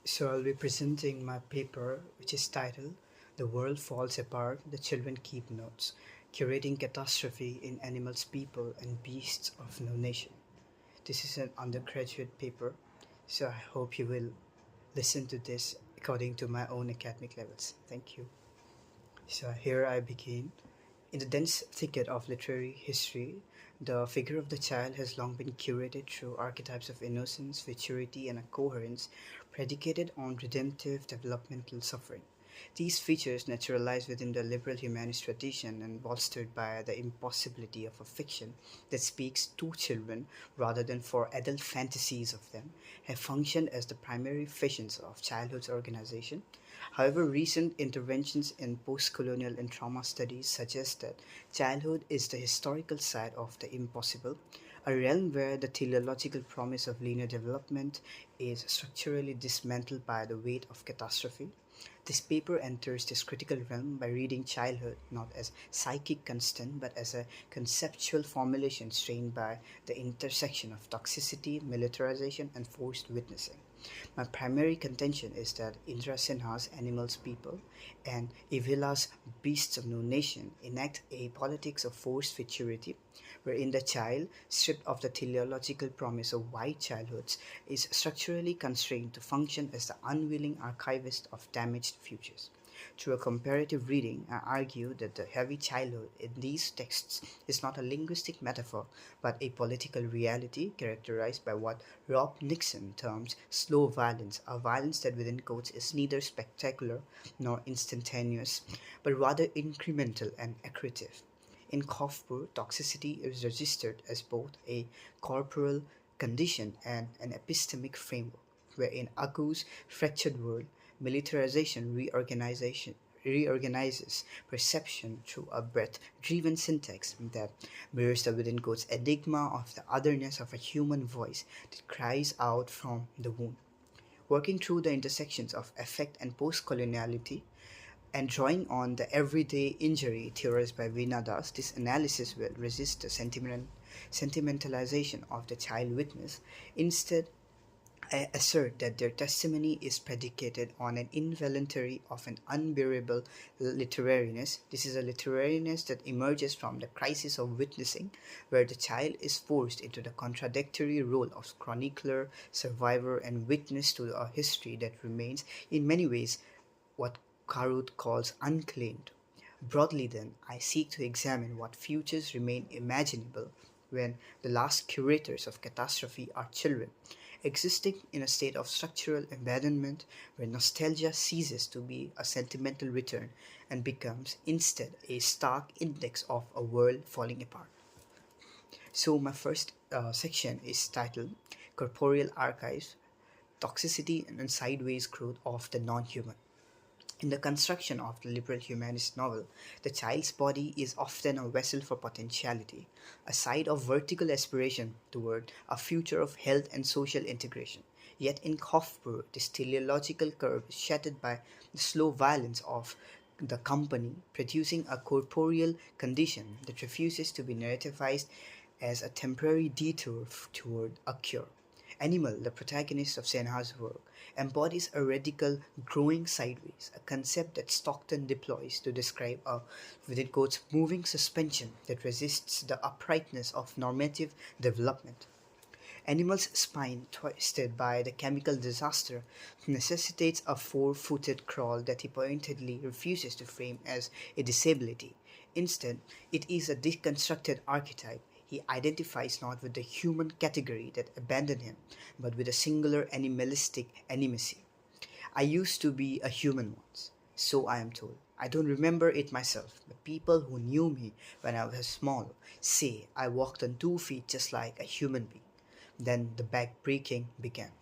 So I'll be presenting my paper, which is titled The World Falls Apart, the Children Keep Notes, Curating Catastrophe in Animals, People, and Beasts of No Nation. This is an undergraduate paper, so I hope you will listen to this according to my own academic levels. Thank you. So here I begin. In the dense thicket of literary history, the figure of the child has long been curated through archetypes of innocence, maturity, and a coherence predicated on redemptive developmental suffering. These features, naturalized within the liberal humanist tradition and bolstered by the impossibility of a fiction that speaks to children rather than for adult fantasies of them, have functioned as the primary visions of childhood's organization. However, recent interventions in post-colonial and trauma studies suggest that childhood is the historical side of the impossible, a realm where the teleological promise of linear development is structurally dismantled by the weight of catastrophe. This paper enters this critical realm by reading childhood not as psychic constant but as a conceptual formulation strained by the intersection of toxicity, militarization, and forced witnessing. My primary contention is that Indra Sinha's Animals People and Evila's Beasts of No Nation enact a politics of forced futurity, wherein the child, stripped of the teleological promise of white childhoods, is structurally constrained to function as the unwilling archivist of damaged futures. Through a comparative reading, I argue that the heavy childhood in these texts is not a linguistic metaphor, but a political reality characterized by what Rob Nixon terms slow violence, a violence that within quotes is neither spectacular nor instantaneous, but rather incremental and accretive. In Kofpur, toxicity is registered as both a corporal condition and an epistemic framework, where in Aku's fractured world, militarization reorganizes perception through a breath-driven syntax that mirrors the within quotes enigma of the otherness of a human voice that cries out from the wound. Working through the intersections of affect and post-coloniality, and drawing on the everyday injury theorized by Veena Das, this analysis will resist the sentimentalization of the child witness. Instead, I assert that their testimony is predicated on an involuntary of an unbearable literariness. This is a literariness that emerges from the crisis of witnessing, where the child is forced into the contradictory role of chronicler, survivor, and witness to a history that remains, in many ways, what Karut calls unclaimed. Broadly, then, I seek to examine what futures remain imaginable when the last curators of catastrophe are children, existing in a state of structural abandonment where nostalgia ceases to be a sentimental return and becomes instead a stark index of a world falling apart. So, my first section is titled Corporeal Archives, Toxicity and Sideways Growth of the Non-Human. In the construction of the liberal humanist novel, the child's body is often a vessel for potentiality, a site of vertical aspiration toward a future of health and social integration. Yet in Kofpur, this teleological curve is shattered by the slow violence of the company, producing a corporeal condition that refuses to be narrativized as a temporary detour toward a cure. Animal, the protagonist of Senha's work, embodies a radical growing sideways, a concept that Stockton deploys to describe a, within quotes, moving suspension that resists the uprightness of normative development. Animal's spine, twisted by the chemical disaster, necessitates a four-footed crawl that he pointedly refuses to frame as a disability. Instead, it is a deconstructed archetype. He identifies not with the human category that abandoned him, but with a singular animalistic animacy. I used to be a human once, so I am told. I don't remember it myself, but people who knew me when I was small say I walked on 2 feet just like a human being. Then the back breaking began.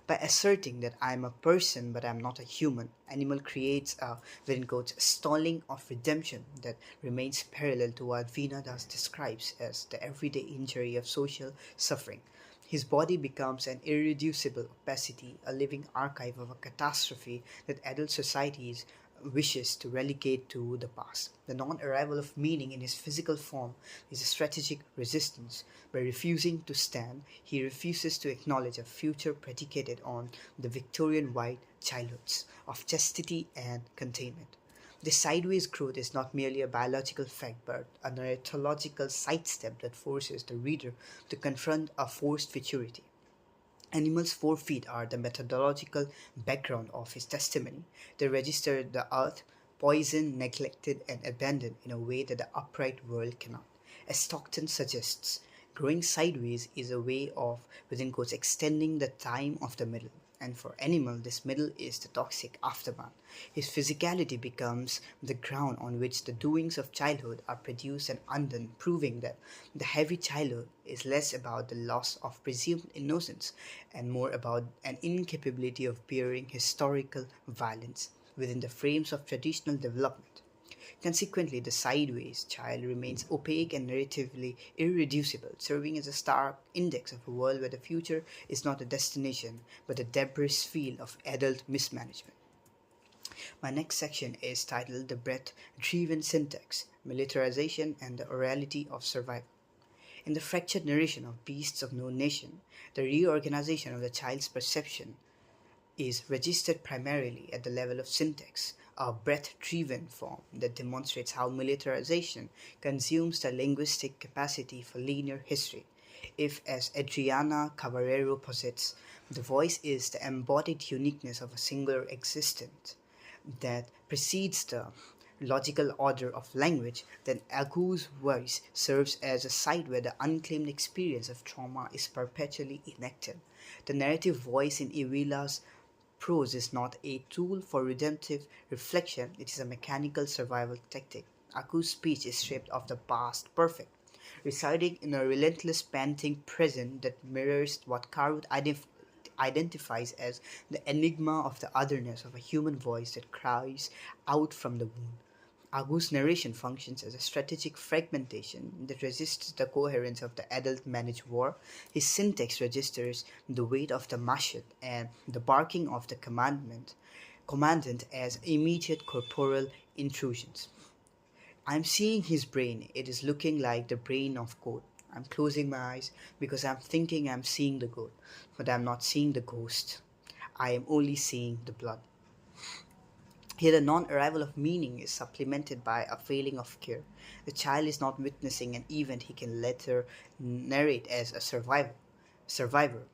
By asserting that I am a person but I am not a human, Animal creates a, within quotes, stalling of redemption that remains parallel to what Veena Das describes as the everyday injury of social suffering. His body becomes an irreducible opacity, a living archive of a catastrophe that adult societies wishes to relegate to the past. The non arrival of meaning in his physical form is a strategic resistance. By refusing to stand, he refuses to acknowledge a future predicated on the Victorian white childhoods of chastity and containment. This sideways growth is not merely a biological fact but a narratological sidestep that forces the reader to confront a forced futurity. Animals' 4 feet are the methodological background of his testimony. They register the earth, poisoned, neglected, and abandoned in a way that the upright world cannot. As Stockton suggests, growing sideways is a way of, within quotes, extending the time of the middle. And for animal, this middle is the toxic aftermath. His physicality becomes the ground on which the doings of childhood are produced and undone, proving that the heavy childhood is less about the loss of presumed innocence and more about an incapability of bearing historical violence within the frames of traditional development. Consequently, the sideways child remains opaque and narratively irreducible, serving as a stark index of a world where the future is not a destination but a debris field of adult mismanagement. My next section is titled The Breath Driven Syntax, Militarization and the Orality of Survival. In the fractured narration of Beasts of No Nation, the reorganization of the child's perception is registered primarily at the level of syntax, a breath-driven form that demonstrates how militarization consumes the linguistic capacity for linear history. If, as Adriana Caballero posits, the voice is the embodied uniqueness of a singular existence that precedes the logical order of language, then Agu's voice serves as a site where the unclaimed experience of trauma is perpetually enacted. The narrative voice in Iwila's prose is not a tool for redemptive reflection, it is a mechanical survival tactic. Aku's speech is stripped of the past perfect, residing in a relentless panting present that mirrors what Karut identifies as the enigma of the otherness of a human voice that cries out from the wound. Agu's narration functions as a strategic fragmentation that resists the coherence of the adult managed war. His syntax registers the weight of the mashut and the barking of the commandant as immediate corporal intrusions. I'm seeing his brain. It is looking like the brain of goat. I'm closing my eyes because I'm thinking I'm seeing the goat, but I'm not seeing the ghost. I am only seeing the blood. Here, the non arrival of meaning is supplemented by a failing of care. The child is not witnessing an event he can later narrate as a survivor,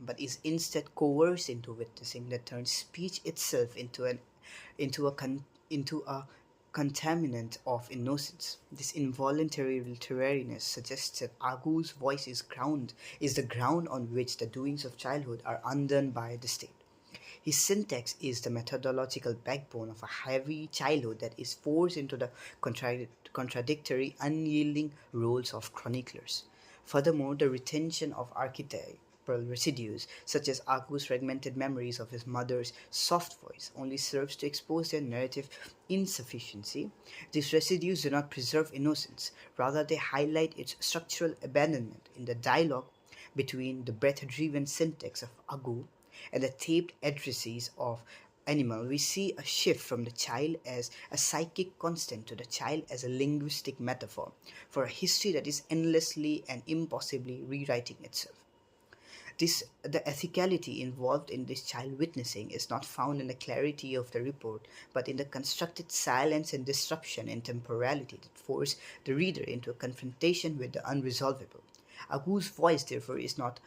but is instead coerced into witnessing that turns speech itself into a con, into a contaminant of innocence. This involuntary literariness suggests that Agu's voice is the ground on which the doings of childhood are undone by the state. His syntax is the methodological backbone of a heavy childhood that is forced into the contradictory, unyielding roles of chroniclers. Furthermore, the retention of archetypal residues, such as Aku's fragmented memories of his mother's soft voice, only serves to expose their narrative insufficiency. These residues do not preserve innocence, rather, they highlight its structural abandonment in the dialogue between the breath-driven syntax of Agu and the taped addresses of animal. We see a shift from the child as a psychic constant to the child as a linguistic metaphor for a history that is endlessly and impossibly rewriting itself. The ethicality involved in this child witnessing is not found in the clarity of the report, but in the constructed silence and disruption in temporality that force the reader into a confrontation with the unresolvable. Agu's voice, therefore, is not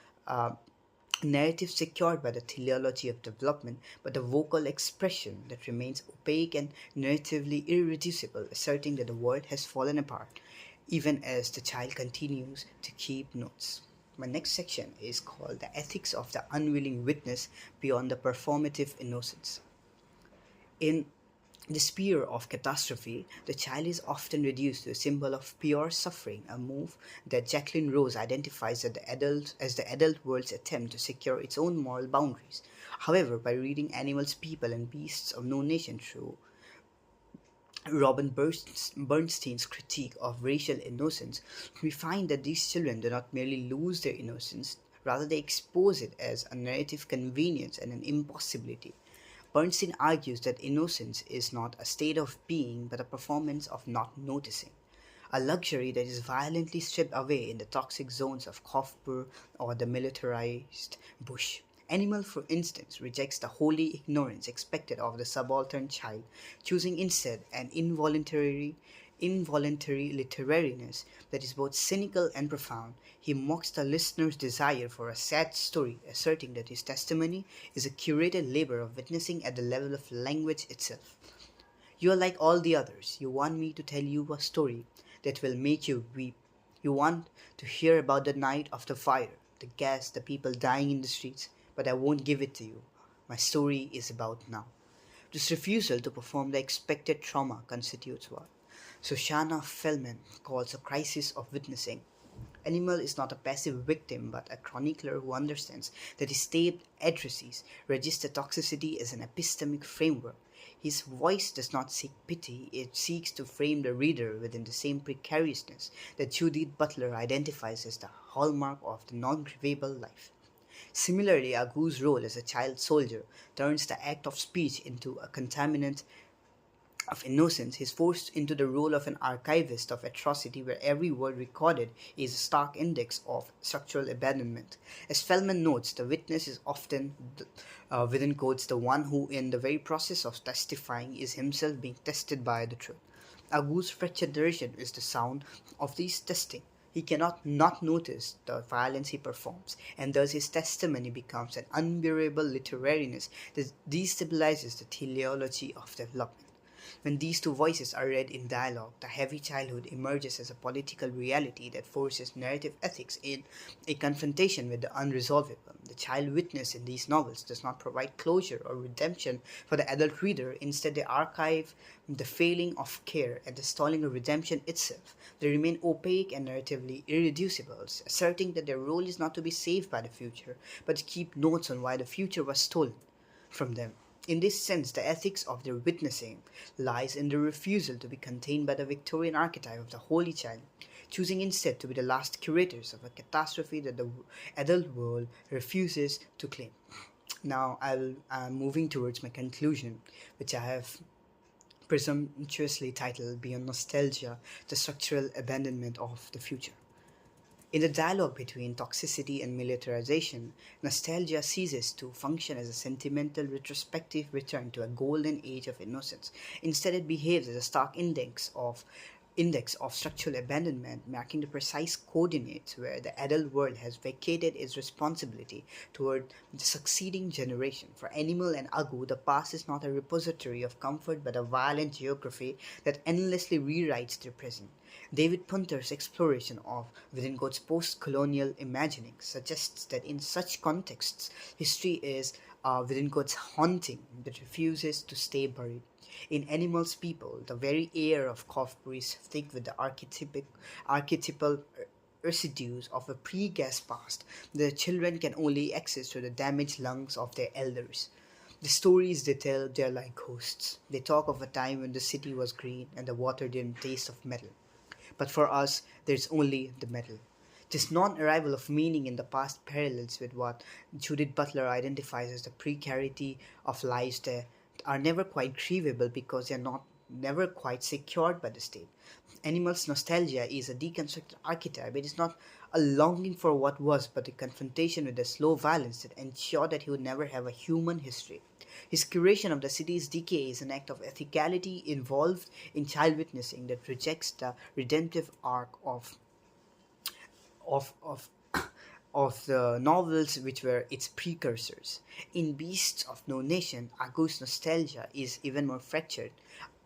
narrative secured by the teleology of development, but a vocal expression that remains opaque and narratively irreducible, asserting that the world has fallen apart, even as the child continues to keep notes. My next section is called The Ethics of the Unwilling Witness Beyond the Performative Innocence. In the sphere of catastrophe, the child is often reduced to a symbol of pure suffering, a move that Jacqueline Rose identifies as the adult world's attempt to secure its own moral boundaries. However, by reading Animals, People, and Beasts of No Nation through Robin Bernstein's critique of racial innocence, we find that these children do not merely lose their innocence, rather they expose it as a narrative convenience and an impossibility. Bernstein argues that innocence is not a state of being but a performance of not noticing, a luxury that is violently stripped away in the toxic zones of Kafur or the militarized bush. Animal, for instance, rejects the holy ignorance expected of the subaltern child, choosing instead an involuntary literariness that is both cynical and profound. He mocks the listener's desire for a sad story, asserting that his testimony is a curated labor of witnessing at the level of language itself. You are like all the others. You want me to tell you a story that will make you weep. You want to hear about the night of the fire, the gas, the people dying in the streets, but I won't give it to you. My story is about now. This refusal to perform the expected trauma constitutes what Shoshana Feldman calls a crisis of witnessing. Animal is not a passive victim but a chronicler who understands that his taped addresses register toxicity as an epistemic framework. His voice does not seek pity, it seeks to frame the reader within the same precariousness that Judith Butler identifies as the hallmark of the non-grievable life. Similarly, Agu's role as a child soldier turns the act of speech into a contaminant of innocence. He is forced into the role of an archivist of atrocity where every word recorded is a stark index of structural abandonment. As Feldman notes, the witness is often, within quotes, the one who, in the very process of testifying, is himself being tested by the truth. Agu's fractured narration is the sound of this testing. He cannot not notice the violence he performs, and thus his testimony becomes an unbearable literariness that destabilizes the teleology of development. When these two voices are read in dialogue, the heavy childhood emerges as a political reality that forces narrative ethics in a confrontation with the unresolvable. The child witness in these novels does not provide closure or redemption for the adult reader. Instead, they archive the failing of care and the stalling of redemption itself. They remain opaque and narratively irreducible, asserting that their role is not to be saved by the future, but to keep notes on why the future was stolen from them. In this sense, the ethics of their witnessing lies in the refusal to be contained by the Victorian archetype of the holy child, choosing instead to be the last curators of a catastrophe that the adult world refuses to claim. Now, I'm moving towards my conclusion, which I have presumptuously titled Beyond Nostalgia, the Structural Abandonment of the Future. In the dialogue between toxicity and militarization, nostalgia ceases to function as a sentimental retrospective return to a golden age of innocence. Instead, it behaves as a stark index of structural abandonment, marking the precise coordinates where the adult world has vacated its responsibility toward the succeeding generation. For Animal and Agu, the past is not a repository of comfort but a violent geography that endlessly rewrites their present. David Punter's exploration of within quotes post-colonial imagining suggests that in such contexts, history is within quotes haunting that refuses to stay buried. In Animals People, the very air of Kafur is thick with the archetypal residues of a pre-gas past that the children can only access through the damaged lungs of their elders. The stories they tell, they're like ghosts. They talk of a time when the city was green and the water didn't taste of metal. But for us, there's only the metal. This non-arrival of meaning in the past parallels with what Judith Butler identifies as the precarity of lives that are never quite grievable because they are not never quite secured by the state. Animals' nostalgia is a deconstructed archetype. It is not a longing for what was, but a confrontation with the slow violence that ensured that he would never have a human history. His curation of the city's decay is an act of ethicality involved in child witnessing that rejects the redemptive arc of of of the novels which were its precursors. In Beasts of No Nation, Agu's nostalgia is even more fractured,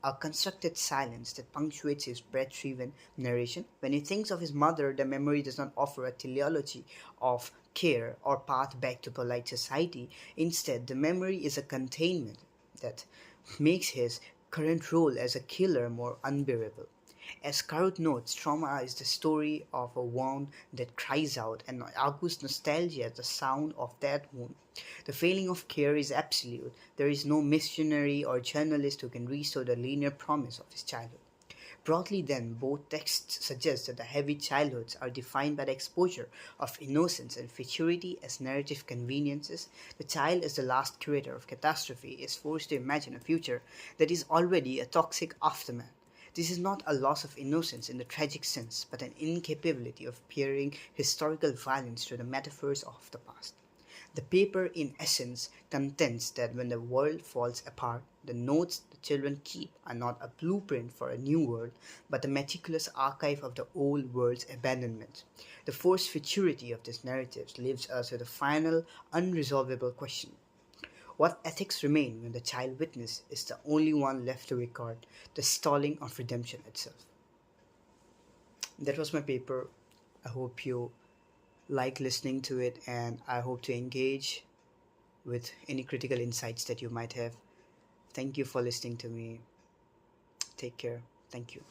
a constructed silence that punctuates his breath-driven narration. When he thinks of his mother, the memory does not offer a teleology of care or path back to polite society. Instead, the memory is a containment that makes his current role as a killer more unbearable. As Karut notes, trauma is the story of a wound that cries out, and August's nostalgia is the sound of that wound. The failing of care is absolute. There is no missionary or journalist who can restore the linear promise of his childhood. Broadly, then, both texts suggest that the heavy childhoods are defined by the exposure of innocence and futurity as narrative conveniences. The child, as the last curator of catastrophe, is forced to imagine a future that is already a toxic aftermath. This is not a loss of innocence in the tragic sense, but an incapability of peering historical violence through the metaphors of the past. The paper, in essence, contends that when the world falls apart, the notes the children keep are not a blueprint for a new world, but a meticulous archive of the old world's abandonment. The forced futurity of these narratives leaves us with a final, unresolvable question. What ethics remain when the child witness is the only one left to record the stalling of redemption itself? That was my paper. I hope you like listening to it, and I hope to engage with any critical insights that you might have. Thank you for listening to me. Take care. Thank you.